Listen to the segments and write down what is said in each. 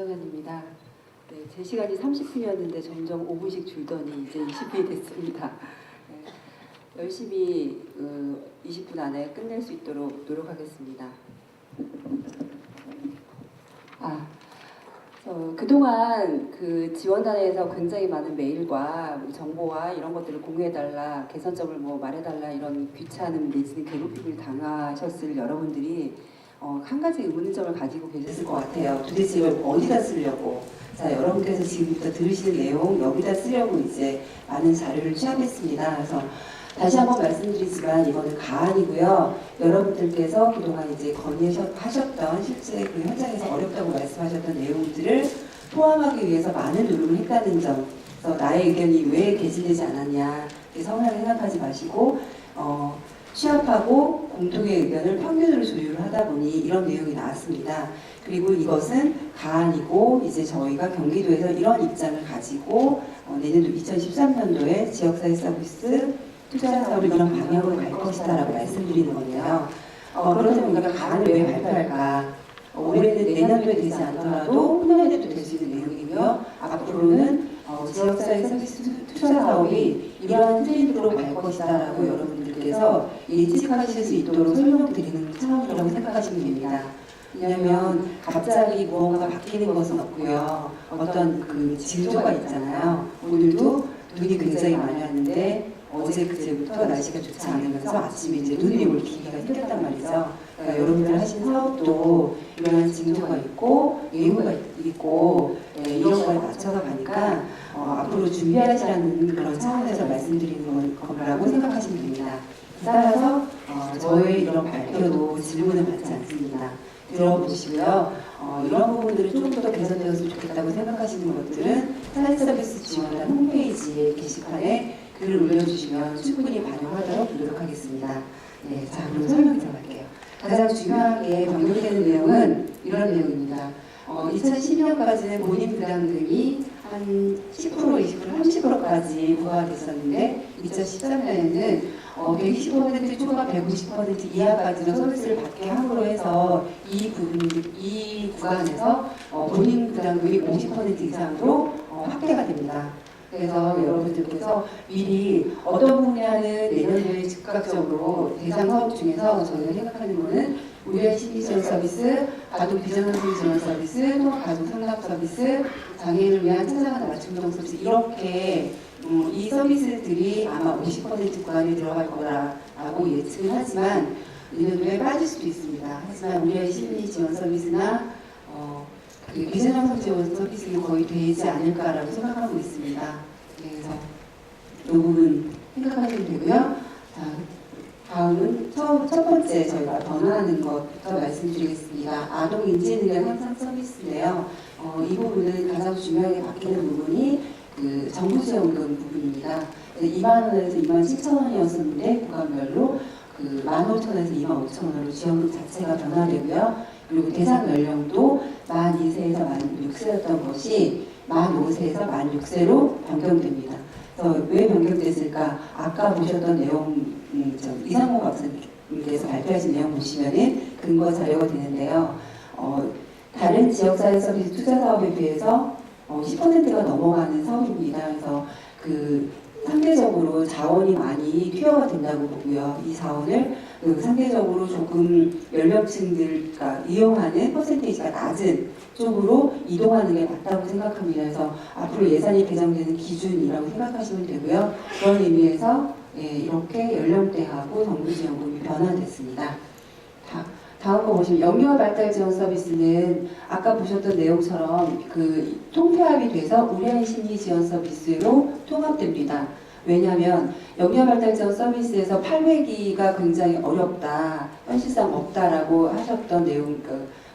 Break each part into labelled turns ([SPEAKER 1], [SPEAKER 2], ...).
[SPEAKER 1] 김정현입니다. 네, 제 시간이 30분이었는데 점점 5분씩 줄더니 이제 20분이 됐습니다. 네, 열심히 20분 안에 끝낼 수 있도록 노력하겠습니다. 그동안 그 지원단에서 굉장히 많은 메일과 정보와 이런 것들을 공유해달라, 개선점을 뭐 말해달라 이런 귀찮음 내지는 괴롭힘을 당하셨을 여러분들이 한 가지 의문점을 가지고 계셨을 것 같아요. 도대체 이걸 어디다 쓰려고? 자, 여러분께서 지금부터 들으시는 내용 여기다 쓰려고 이제 많은 자료를 취합했습니다. 그래서 다시 한번 말씀드리지만 이거는 가안이고요. 여러분들께서 그동안 이제 건의하셨던 실제 그 현장에서 어렵다고 말씀하셨던 내용들을 포함하기 위해서 많은 노력을 했다는 점. 그래서 나의 의견이 왜 개진되지 않았냐 서운하게 생각하지 마시고 취합하고 공통의 의견을 평균으로 조율을 하다 보니 이런 내용이 나왔습니다. 그리고 이것은 가안이고 이제 저희가 경기도에서 이런 입장을 가지고 내년도 2013년도에 지역사회 서비스 투자 사업을 이런 방향으로 갈 것이다라고 말씀드리는 건데요. 그렇다면 우리가 가안을 왜 발표할까? 올해는 내년도에 되지 않더라도 후년에도 될 수 있는 내용이고요. 앞으로는 지역사회 서비스 투자 사업이 이러한 트렌드로 갈 것이다라고 여러분들께서 예측하실 수 있도록 설명드리는 차원이라고 생각하시면 됩니다. 왜냐하면 갑자기 무언가 바뀌는 것은 없고요. 어떤 그 징조가 있잖아요. 오늘도 눈이 굉장히 많이 왔는데 어제 그제부터 날씨가 좋지 않으면서 아침에 이제 눈이 올 기회가 생겼단 말이죠. 그러니까 여러분들 하신 사업도 이러한 징조가 있고 예후가 있고 이런 거에 맞춰서 가니까 앞으로 준비하시라는 그런 차원에서 말씀드리는 거라고 생각하시면 됩니다. 따라서 저의 이런 발표도 질문을 받지 않습니다. 들어보시고요. 이런 부분들이 조금 더 개선되었으면 좋겠다고 생각하시는 것들은 사회 서비스 지원단 홈페이지 게시판에 글을 올려주시면 충분히 반영하도록 노력하겠습니다. 네, 자, 그럼 설명 들어갈게요. 가장 중요하게 변경되는 내용은 이런 내용입니다. 2010년까지는 본인 부담금이 한 10%, 20%, 30%까지 부과됐었는데 2013년에는 120% 초과 150% 이하까지の서비스를 받게 함으로 해서 이 구간에서 본인 부담금이 50% 이상으로 확대가 됩니다. 그래서 여러분들께서 미리 어떤 분야는 내년도에 즉각적으로 대상 사업 중에서 저희가 생각하는 것은 우리의 심리지원 서비스, 가족 비전환경 지원 서비스, 통합가족 상담 서비스, 장애인을 위한 찾아가는 맞춤형 서비스 이렇게 이 서비스들이 아마 50% 구간에 들어갈 거라고 예측을 하지만 내년도에 빠질 수도 있습니다. 하지만 우리의 심리지원 서비스나 그 비전환경 지원 서비스는 거의 되지 않을까라고 생각하고 있습니다. 그래서 이 부분 생각하시면 되고요. 자, 다음은 첫 번째 저희가 변화하는 것부터 말씀드리겠습니다. 아동 인지능력 향상 서비스인데요. 이 부분은 가장 중요하게 바뀌는 부분이 그 정부 지원금 부분입니다. 2만 원에서 2만 7천 원이었었는데 구간별로 그 15,000원에서 25,000원으로 지원금 자체가 변화되고요. 그리고 대상 연령도 만 2세에서 만 6세였던 것이 만 5세에서 만 6세로 변경됩니다. 그래서 왜 변경됐을까? 아까 보셨던 내용, 이상호 박사님께서 발표하신 내용 보시면은 근거 자료가 되는데요. 다른 지역사회 서비스 투자 사업에 비해서 10%가 넘어가는 사업입니다. 그래서 그 상대적으로 자원이 많이 투여가 된다고 보고요. 이 자원을 상대적으로 조금 연령층들과 이용하는 퍼센테이지가 낮은 쪽으로 이동하는 게 맞다고 생각합니다. 그래서 앞으로 예산이 배정되는 기준이라고 생각하시면 되고요. 그런 의미에서 이렇게 연령대하고 정부지원금이 변화됐습니다. 다음 거 보시면 영유아 발달 지원 서비스는 아까 보셨던 내용처럼 그 통폐합이 돼서 우리아이 심리 지원 서비스로 통합됩니다. 왜냐하면 영유아 발달 지원 서비스에서 8회기가 굉장히 어렵다, 현실상 없다라고 하셨던 내용,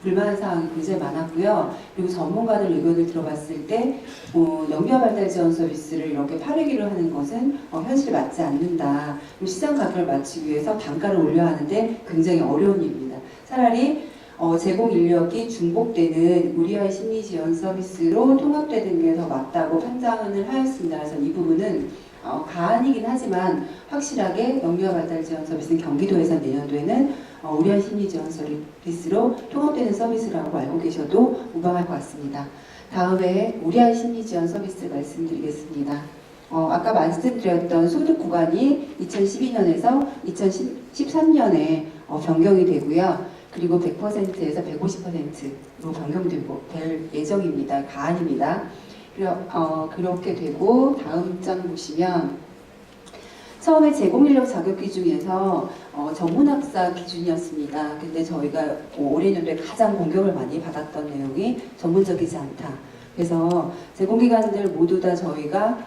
[SPEAKER 1] 불만 사항이 굉장히 많았고요. 그리고 전문가들 의견을 들어봤을 때 영유아 발달 지원 서비스를 이렇게 8회기로 하는 것은 현실에 맞지 않는다. 시장 가격을 맞추기 위해서 단가를 올려야 하는데 굉장히 어려운 일입니다. 차라리 제공 인력이 중복되는 우리아이 심리 지원 서비스로 통합되는 게 더 맞다고 판단을 하였습니다. 그래서 이 부분은 가안이긴 하지만 확실하게 영유아 발달 지원 서비스는 경기도에서 내년도에는 우리한 심리지원 서비스로 통합되는 서비스라고 알고 계셔도 무방할 것 같습니다. 다음에 우리한 심리지원 서비스 말씀드리겠습니다. 아까 말씀드렸던 소득 구간이 2012년에서 2013년에 변경이 되고요. 그리고 100%에서 150%로 변경될 예정입니다. 가안입니다. 그렇게 되고 다음 장 보시면 처음에 제공인력 자격 기준에서 전문학사 기준이었습니다. 근데 저희가 올해 연도에 가장 공격을 많이 받았던 내용이 전문적이지 않다. 그래서 제공기관들 모두 다 저희가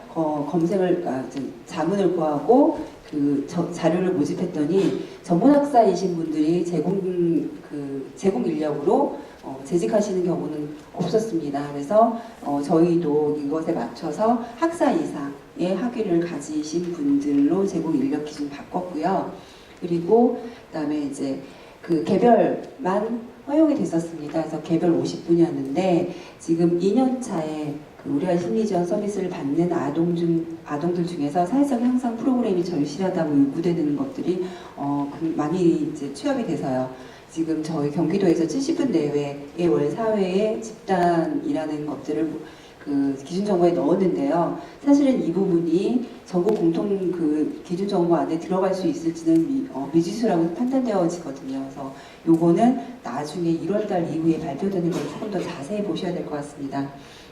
[SPEAKER 1] 자문을 구하고 그 자료를 모집했더니 전문학사이신 분들이 제공 인력으로 재직하시는 경우는 없었습니다. 그래서 저희도 이것에 맞춰서 학사 이상의 학위를 가지신 분들로 제공 인력 기준 바꿨고요. 그리고 그다음에 이제 그 개별만 허용이 됐었습니다. 그래서 개별 50분이었는데 지금 2년 차에 우리가 심리지원 서비스를 받는 아동들 중에서 사회적 향상 프로그램이 절실하다고 요구되는 것들이 많이 이제 취업이 돼서요. 지금 저희 경기도에서 70분 내외의 월 사회의 집단이라는 것들을 그 기준 정보에 넣었는데요. 사실은 이 부분이 전국 공통 그 기준 정보 안에 들어갈 수 있을지는 미지수라고 판단되어지거든요. 그래서 요거는 나중에 1월달 이후에 발표되는 걸 조금 더 자세히 보셔야 될 것 같습니다.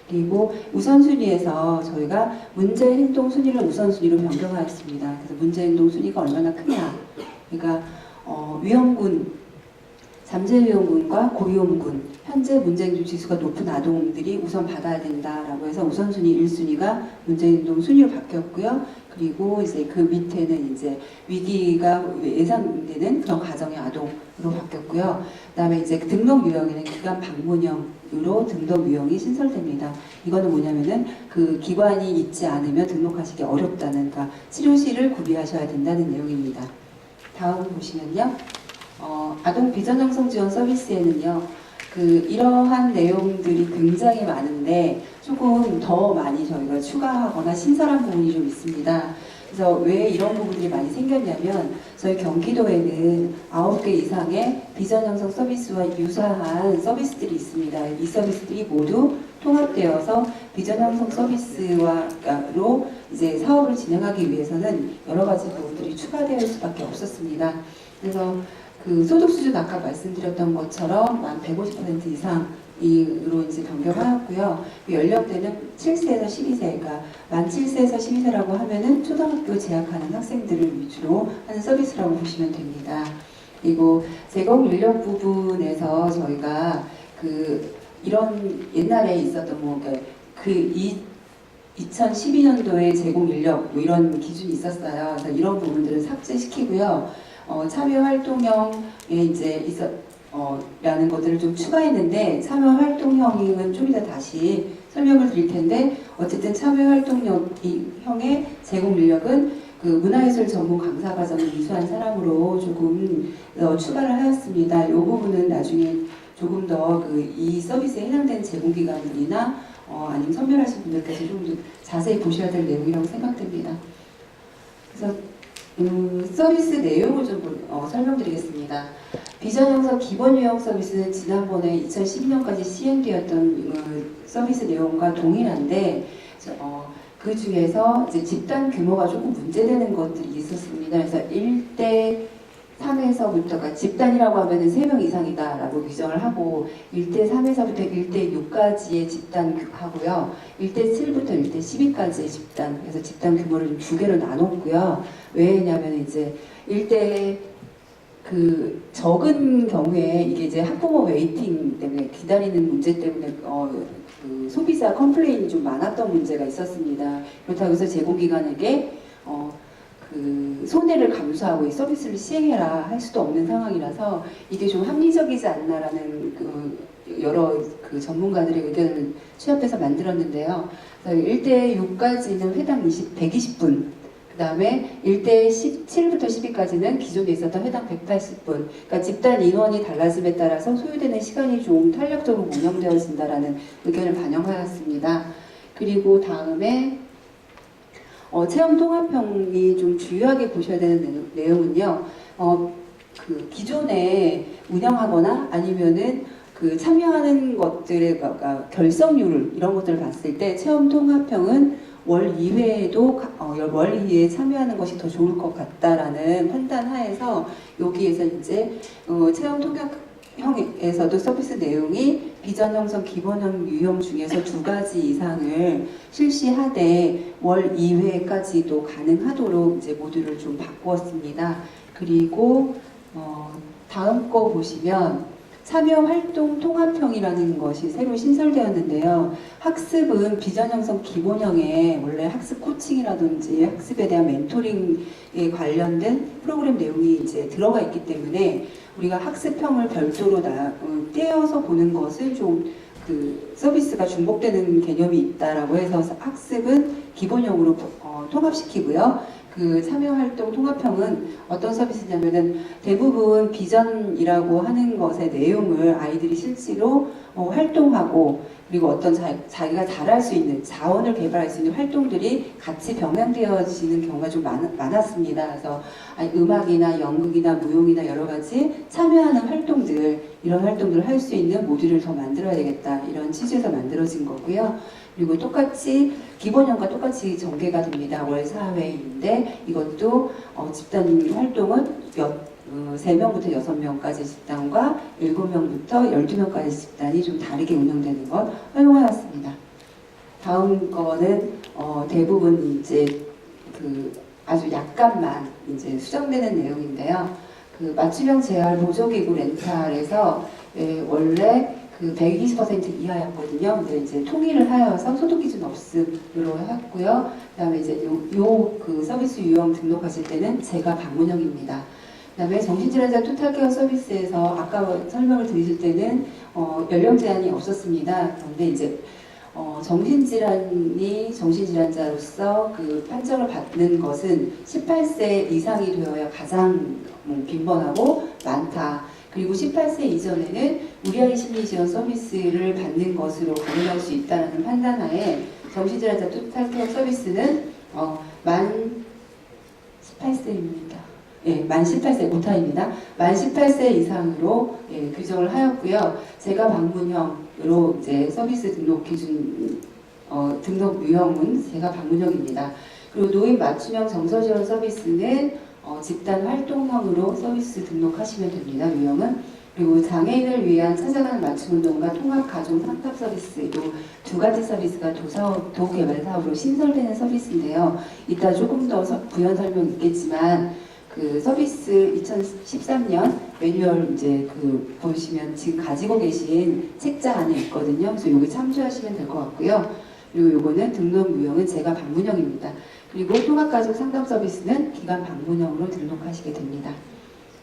[SPEAKER 1] 그리고 우선순위에서 저희가 문제행동 순위를 우선순위로 변경하였습니다. 그래서 문제행동 순위가 얼마나 크냐. 그러니까 위험군, 잠재위험군과 고위험군, 현재 문제행동 지수가 높은 아동들이 우선 받아야 된다라고 해서 우선순위 1순위가 문제행동 순위로 바뀌었고요. 그리고 이제 그 밑에는 이제 위기가 예상되는 그런 가정의 아동으로 바뀌었고요. 그다음에 이제 등록 유형에는 기관 방문형으로 등록 유형이 신설됩니다. 이거는 뭐냐면은 그 기관이 있지 않으면 등록하시기 어렵다는, 그러니까 치료실을 구비하셔야 된다는 내용입니다. 다음 보시면요. 아동 비전형성 지원 서비스에는요, 이러한 내용들이 굉장히 많은데 조금 더 많이 저희가 추가하거나 신설한 부분이 좀 있습니다. 그래서 왜 이런 부분들이 많이 생겼냐면 저희 경기도에는 9개 이상의 비전형성 서비스와 유사한 서비스들이 있습니다. 이 서비스들이 모두 통합되어서 비전형성 서비스로 이제 사업을 진행하기 위해서는 여러 가지 부분들이 추가될 수밖에 없었습니다. 그래서 그 소득 수준 아까 말씀드렸던 것처럼 만 150% 이상으로 이제 변경하였고요. 연령대는 7세에서 12세, 그러니까 만 7세에서 12세라고 하면은 초등학교 재학하는 학생들을 위주로 하는 서비스라고 보시면 됩니다. 그리고 제공 인력 부분에서 저희가 이런 옛날에 있었던 2012년도에 제공 인력 이런 기준이 있었어요. 그래서 이런 부분들을 삭제시키고요. 참여 활동형에 이제 라는 것들을 좀 추가했는데, 참여 활동형은 좀 이따 다시 설명을 드릴 텐데, 어쨌든 참여 활동형의 제공 인력은 그 문화예술 전문 강사 과정을 이수한 사람으로 조금 추가를 하였습니다. 이 부분은 나중에 조금 더 이 서비스에 해당되는 제공기관들이나 아니면 선별하신 분들께서 좀 더 자세히 보셔야 될 내용이라고 생각됩니다. 그래서 서비스 내용을 좀 설명드리겠습니다. 비전형성 기본 유형 서비스는 지난번에 2012년까지 시행되었던 서비스 내용과 동일한데, 그 중에서 이제 집단 규모가 조금 문제되는 것들이 있었습니다. 그래서 1대 3에서부터, 그러니까 집단이라고 하면은 3명 이상이다라고 규정을 하고, 1대 3에서부터 1대 6까지의 집단 하고요. 1대 7부터 1대 12까지의 집단, 그래서 집단 규모를 좀 두 개로 나눴고요. 왜냐면 이제 1대 적은 경우에 이게 이제 학부모 웨이팅 때문에 기다리는 문제 때문에 소비자 컴플레인이 좀 많았던 문제가 있었습니다. 그렇다고 해서 제공기관에게 손해를 감수하고 이 서비스를 시행해라 할 수도 없는 상황이라서 이게 좀 합리적이지 않나라는 여러 전문가들의 의견을 취합해서 만들었는데요. 1대 6까지는 회당 120분, 그 다음에 1대 17부터 12까지는 기존에 있었던 회당 180분. 그러니까 집단 인원이 달라짐에 따라서 소요되는 시간이 좀 탄력적으로 운영되어진다라는 의견을 반영하였습니다. 그리고 다음에 체험 통합형이 좀 주요하게 보셔야 되는 내용은요. 그 기존에 운영하거나 아니면은 그 참여하는 것들의 결성률 이런 것들을 봤을 때 체험 통합형은 월 2회에도 월 2회에 참여하는 것이 더 좋을 것 같다라는 판단 하에서 여기에서 이제 체험 통합형에서도 서비스 내용이 비전 형성, 기본형, 유형 중에서 2가지 이상을 실시하되 월 2회까지도 가능하도록 이제 모듈을 좀 바꾸었습니다. 그리고 다음 거 보시면 참여활동 통합형이라는 것이 새로 신설되었는데요. 학습은 비전 형성 기본형에 원래 학습 코칭이라든지 학습에 대한 멘토링에 관련된 프로그램 내용이 이제 들어가 있기 때문에 우리가 학습형을 별도로 떼어서 보는 것은 좀 그 서비스가 중복되는 개념이 있다라고 해서 학습은 기본형으로 통합시키고요. 그 참여활동 통합형은 어떤 서비스냐면은 대부분 비전이라고 하는 것의 내용을 아이들이 실제로 활동하고 그리고 어떤 자기가 잘할 수 있는 자원을 개발할 수 있는 활동들이 같이 병행되어지는 경우가 좀 많았습니다. 그래서 음악이나 연극이나 무용이나 여러 가지 참여하는 활동들 이런 활동들을 할 수 있는 모듈을 더 만들어야 되겠다 이런 취지에서 만들어진 거고요. 그리고 똑같이 기본형과 똑같이 전개가 됩니다. 월 4회인데 이것도 집단 활동은 3명부터 6명까지 집단과 7명부터 12명까지 집단이 좀 다르게 운영되는 것 허용하였습니다. 다음 거는 대부분 이제 그 아주 약간만 이제 수정되는 내용인데요. 그 맞춤형 재활 보조기구 렌탈에서 원래 그 120% 이하였거든요. 근데 이제 통일을 하여서 소득 기준 없음으로 했고요. 그다음에 이제 그 서비스 유형 등록하실 때는 제가 방문형입니다. 그다음에 정신질환자 토탈케어 서비스에서 아까 설명을 드리실 때는 연령 제한이 없었습니다. 그런데 이제 정신질환자로서 그 판정을 받는 것은 18세 이상이 되어야 가장 빈번하고 많다. 그리고 18세 이전에는 우리아이 심리지원 서비스를 받는 것으로 가능할 수 있다는 판단하에 정신질환자 토탈케어 서비스는 만 18세입니다. 예, 만 18세 오타입니다. 만 18세 이상으로 규정을 하였고요. 제가 방문형으로 이제 서비스 등록 기준 등록 유형은 제가 방문형입니다. 그리고 노인 맞춤형 정서지원 서비스는 집단 활동형으로 서비스 등록하시면 됩니다. 유형은. 그리고 장애인을 위한 찾아가는 맞춤운동과 통합가족 상담 서비스 이 2가지 서비스가 도개발 사업으로 신설되는 서비스인데요. 이따 조금 더 부연 설명 있겠지만 그 서비스 2013년 매뉴얼 이제 그 보시면 지금 가지고 계신 책자 안에 있거든요. 그래서 여기 참조하시면 될 것 같고요. 그리고 요거는 등록 유형은 제가 방문형입니다. 그리고 통합가족 상담 서비스는 기관 방문형으로 등록하시게 됩니다.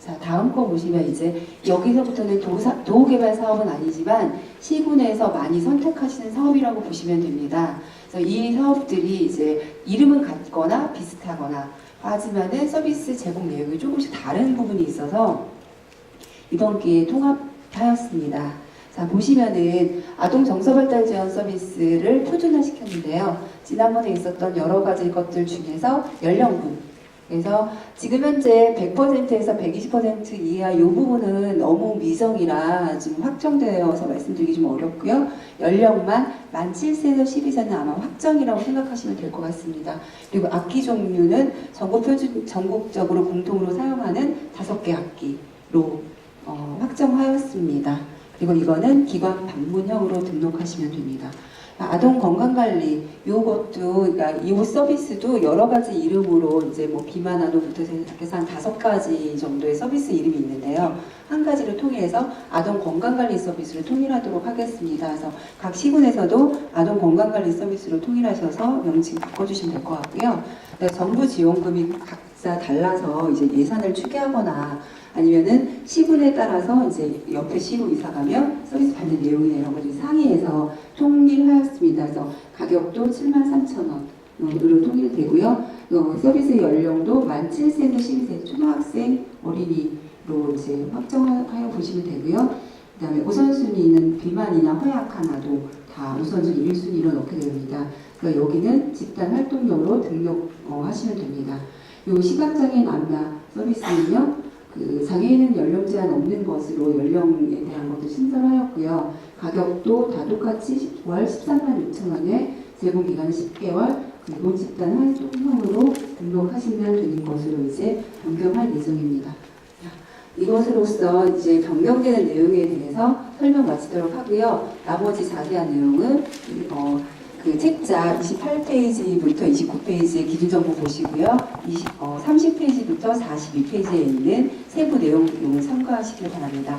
[SPEAKER 1] 자, 다음 거 보시면 이제 여기서부터는 도개발 사업은 아니지만 시군에서 많이 선택하시는 사업이라고 보시면 됩니다. 그래서 이 사업들이 이제 이름은 같거나 비슷하거나 하지만은 서비스 제공 내용이 조금씩 다른 부분이 있어서 이번 기회에 통합하였습니다. 자, 보시면은 아동 정서발달 지원 서비스를 표준화 시켰는데요. 지난번에 있었던 여러 가지 것들 중에서 연령군. 그래서 지금 현재 100%에서 120% 이하 이 부분은 너무 미정이라 지금 확정되어서 말씀드리기 좀 어렵고요. 연령만 만 7세에서 12세는 아마 확정이라고 생각하시면 될 것 같습니다. 그리고 악기 종류는 전국적으로 공통으로 사용하는 5개 악기로 확정하였습니다. 그리고 이거는 기관 방문형으로 등록하시면 됩니다. 아동 건강관리 요것도 그러니까 이 서비스도 여러 가지 이름으로 이제 뭐 비만 아동부터 시작해서 한 5가지 정도의 서비스 이름이 있는데요. 한 가지를 통일해서 아동 건강관리 서비스를 통일하도록 하겠습니다. 그래서 각 시군에서도 아동 건강관리 서비스로 통일하셔서 명칭 바꿔주시면 될 것 같고요. 정부 지원금이 각자 달라서 이제 예산을 추계하거나 아니면은 시군에 따라서 이제 옆에 시로 이사 가면 서비스 받는 내용이나 이런 것들 상의해서 통일하였습니다. 그래서 가격도 73,000원으로 통일되고요. 서비스 연령도 만 7세에서 12세 초등학생 어린이로 이제 확정하여 보시면 되고요. 그다음에 우선순위는 비만이나 허약한 아동 다 우선순위 1순위로 넣게 됩니다. 그러니까 여기는 집단 활동용으로 등록하시면 됩니다. 요 시각장애인 안마 서비스는요.
[SPEAKER 2] 그 장애인은 연령 제한 없는 것으로 연령에 대한 것도 신설하였고요. 가격도 다 똑같이 월 13만 6천 원에 제공 기간은 10개월, 기본 집단 활동형으로 등록하시면 되는 것으로 이제 변경할 예정입니다. 이것으로써 이제 변경되는 내용에 대해서 설명 마치도록 하고요. 나머지 자세한 내용은 그 책자 28페이지부터 29페이지의 기준 정보 보시고요. 30페이지부터 42페이지에 있는 세부 내용을 참고하시길 바랍니다.